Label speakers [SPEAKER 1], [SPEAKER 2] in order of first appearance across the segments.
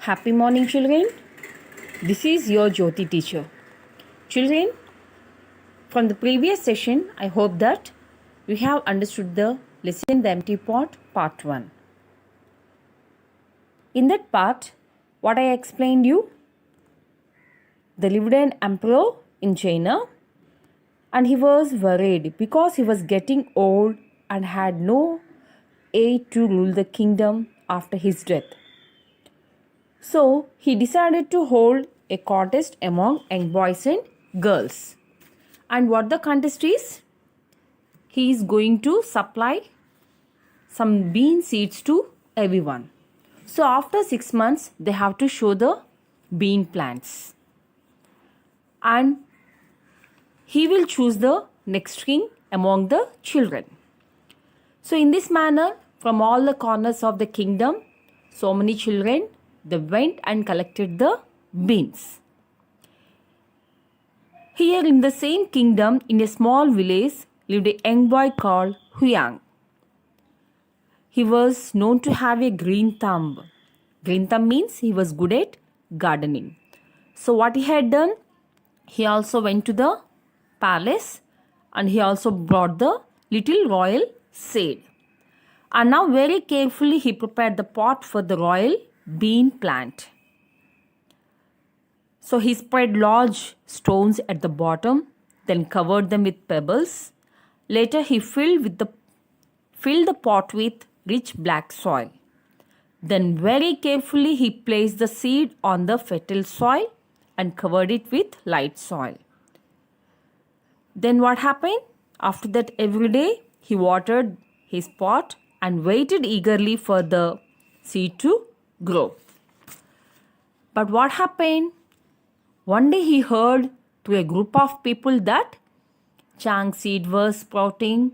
[SPEAKER 1] Happy morning, children. This is your Jyoti teacher. Children, from the previous session, I hope that you have understood the lesson The Empty Pot part 1. In that part, what I explained you, there lived an emperor in China and he was worried because he was getting old and had no heir to rule the kingdom after his death. So he decided to hold a contest among young boys and girls. And what the contest is? He is going to supply some bean seeds to everyone. So after 6 months, they have to show the bean plants. And he will choose the next king among the children. So in this manner, from all the corners of the kingdom, so many children, they went and collected the beans. Here in the same kingdom, in a small village, lived a young boy called Huyang. He was known to have a green thumb. Green thumb means he was good at gardening. So what he had done, he also went to the palace and he also brought the little royal seed. And now very carefully he prepared the pot for the royal bean plant. So he spread large stones at the bottom, then covered them with pebbles. Later he filled the pot with rich black soil. Then very carefully he placed the seed on the fertile soil and covered it with light soil. Then what happened? After that, every day he watered his pot and waited eagerly for the seed to grow. But what happened? One day he heard to a group of people that Chang's seed was sprouting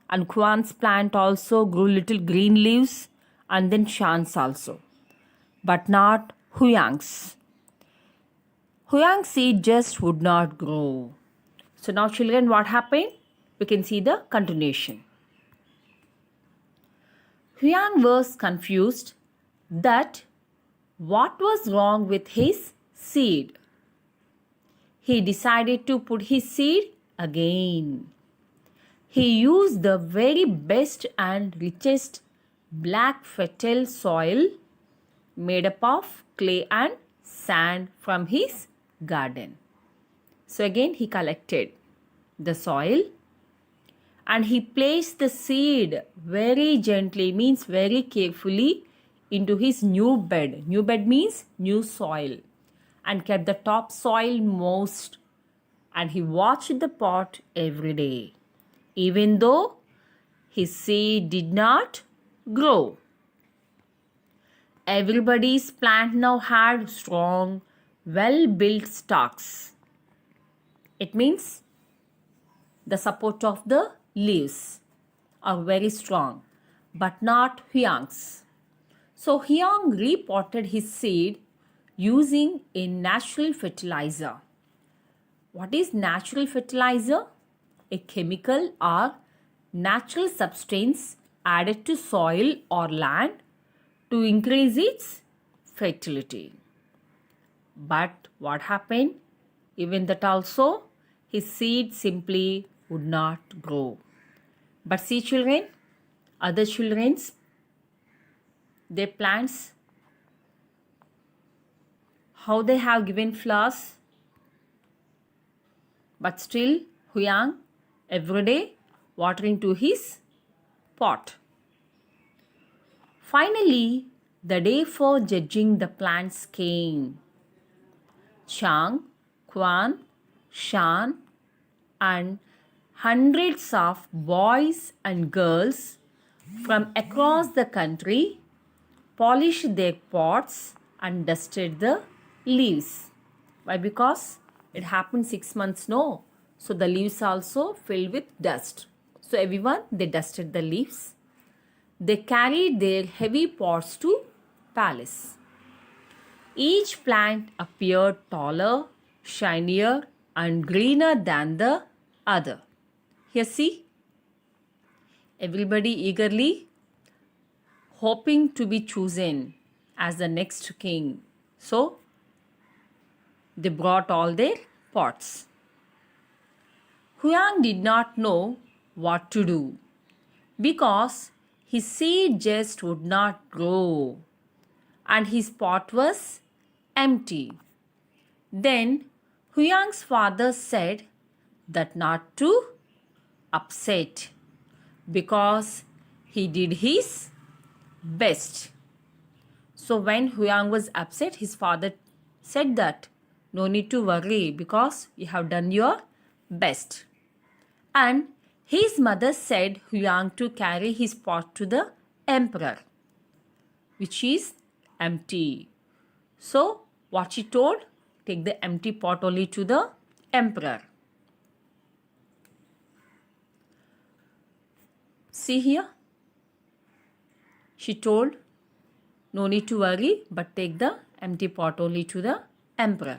[SPEAKER 1] and Kuan's plant also grew little green leaves and then Shan's also. But not Huyang's. Huyang's seed just would not grow. So now children, what happened? We can see the continuation. Huyang was confused that what was wrong with his seed. He decided to put his seed again. He used the very best and richest black fertile soil made up of clay and sand from his garden. So again he collected the soil and he placed the seed very gently, means very carefully, into his new bed. New bed means new soil, and kept the top soil moist, and he watched the pot every day, even though his seed did not grow. Everybody's plant now had strong, well-built stalks. It means the support of the leaves are very strong, but not Huyang's. So Huyang repotted his seed using a natural fertilizer. What is natural fertilizer? A chemical or natural substance added to soil or land to increase its fertility. But what happened? Even that also, his seed simply would not grow. But see children, other children's, their plants, how they have given flowers. But still, Huyang every day watering to his pot. Finally, the day for judging the plants came. Chang, Kuan, Shan, and hundreds of boys and girls from across the country polished their pots and dusted the leaves. Why? Because it happened 6 months, no? So the leaves also filled with dust. So everyone, they dusted the leaves. They carried their heavy pots to palace. Each plant appeared taller, shinier, and greener than the other. Here see, everybody eagerly hoping to be chosen as the next king So they brought all their pots. Huyang did not know what to do because his seed just would not grow and his pot was empty. Then Huyang's father said that not to upset because he did his best. So when Huyang was upset, his father said that no need to worry because you have done your best. And his mother said Huyang to carry his pot to the emperor, which is empty. So what she told, take the empty pot only to the emperor. See here, she told no need to worry but take the empty pot only to the emperor.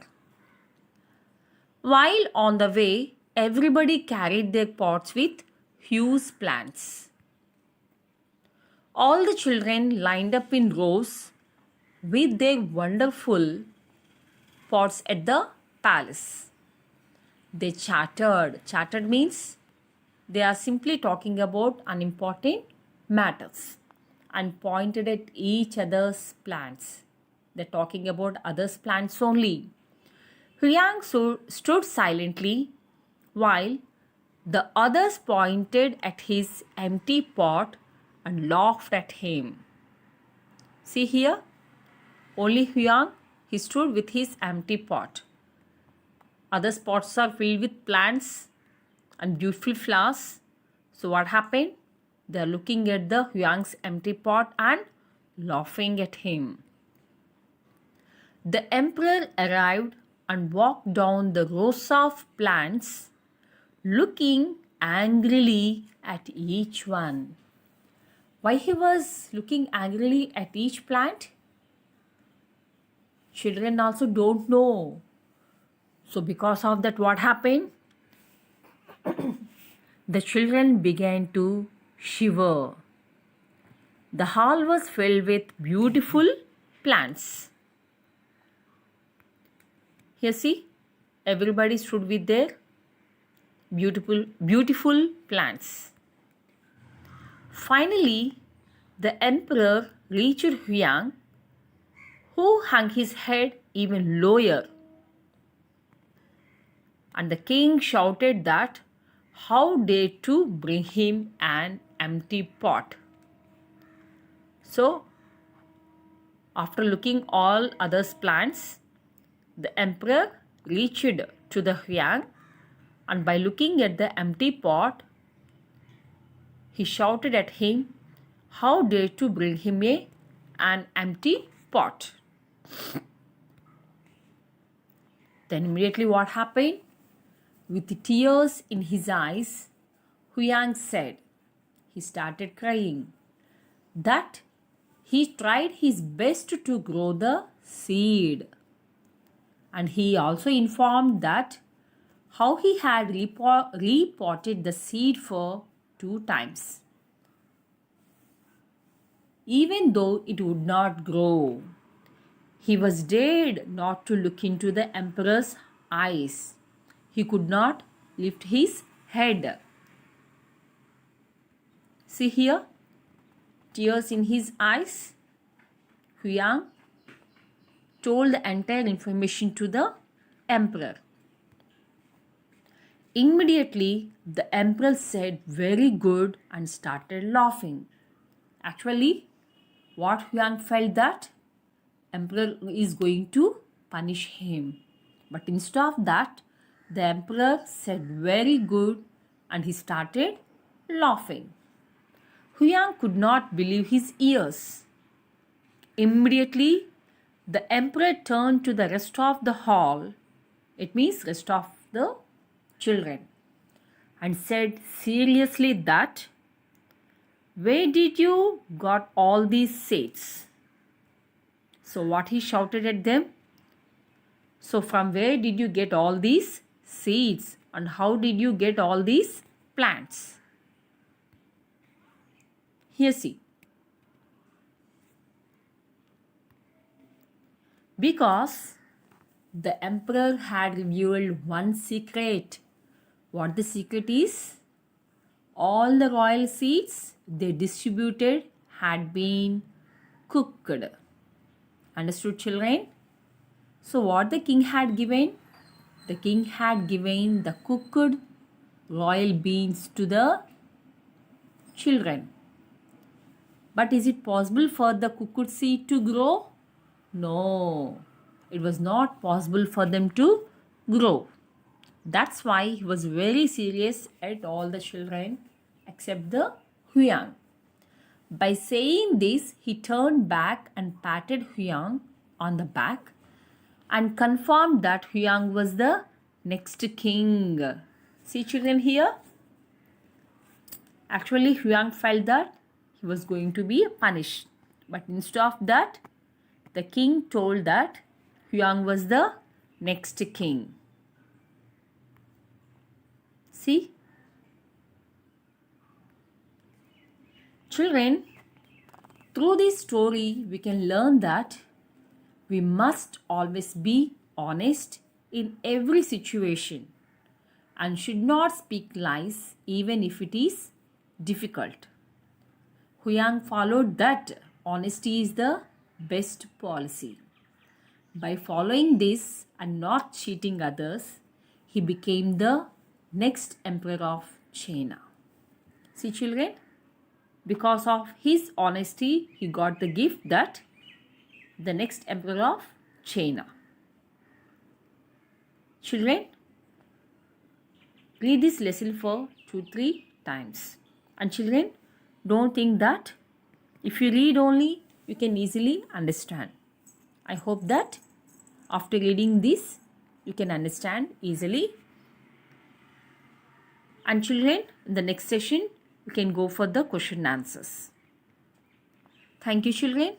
[SPEAKER 1] While on the way, everybody carried their pots with huge plants. All the children lined up in rows with their wonderful pots at the palace. They chattered. Chattered means they are simply talking about unimportant matters and pointed at each other's plants. They're talking about others' plants only. Huyang stood silently while the others pointed at his empty pot and laughed at him. See here, only Huyang, he stood with his empty pot. Other pots are filled with plants and beautiful flowers. So what happened? They are looking at the Huyang's empty pot and laughing at him. The emperor arrived and walked down the rows of plants, looking angrily at each one. Why he was looking angrily at each plant? Children also don't know. So because of that, what happened? The children began to shiver. The hall was filled with beautiful plants. Here see, everybody stood with their beautiful plants. Finally, the emperor reached Huyang, who hung his head even lower. And the king shouted that how dare to bring him an empty pot. So, after looking all others' plants, the emperor reached to the Huyang, and by looking at the empty pot, he shouted at him, how dare to bring him an empty pot. Then immediately what happened? With tears in his eyes, Huyang said, he started crying, that he tried his best to grow the seed. And he also informed that how he had repotted the seed for 2 times, even though it would not grow. He was dared not to look into the emperor's eyes. He could not lift his head. See here, tears in his eyes. Huyang told the entire information to the emperor. Immediately, the emperor said, very good, and started laughing. Actually, what Huyang felt that emperor is going to punish him. But instead of that, the emperor said, very good, and he started laughing. Huyang could not believe his ears. Immediately, the emperor turned to the rest of the hall, it means rest of the children, and said seriously that, where did you got all these seeds? So what he shouted at them? So from where did you get all these seeds and how did you get all these plants? Here see. Because the emperor had revealed one secret. What the secret is? All the royal seeds they distributed had been cooked. Understood, children? So, what the king had given? The king had given the cooked royal beans to the children. But is it possible for the cooked seed to grow? No, it was not possible for them to grow. That's why he was very serious at all the children except the Huyang. By saying this, he turned back and patted Huyang on the back and confirmed that Huyang was the next king. See, children, here? Actually, Huyang felt that he was going to be punished. But instead of that, the king told that Huyang was the next king. See? Children, through this story, we can learn that we must always be honest in every situation and should not speak lies even if it is difficult. Huyang followed that honesty is the best policy. By following this and not cheating others, he became the next emperor of China. See, children, because of his honesty, he got the gift that the next emperor of China. Children, read this lesson for 2-3 times. And children, don't think that if you read only, you can easily understand. I hope that after reading this, you can understand easily. And children, in the next session, you can go for the question and answers. Thank you, children.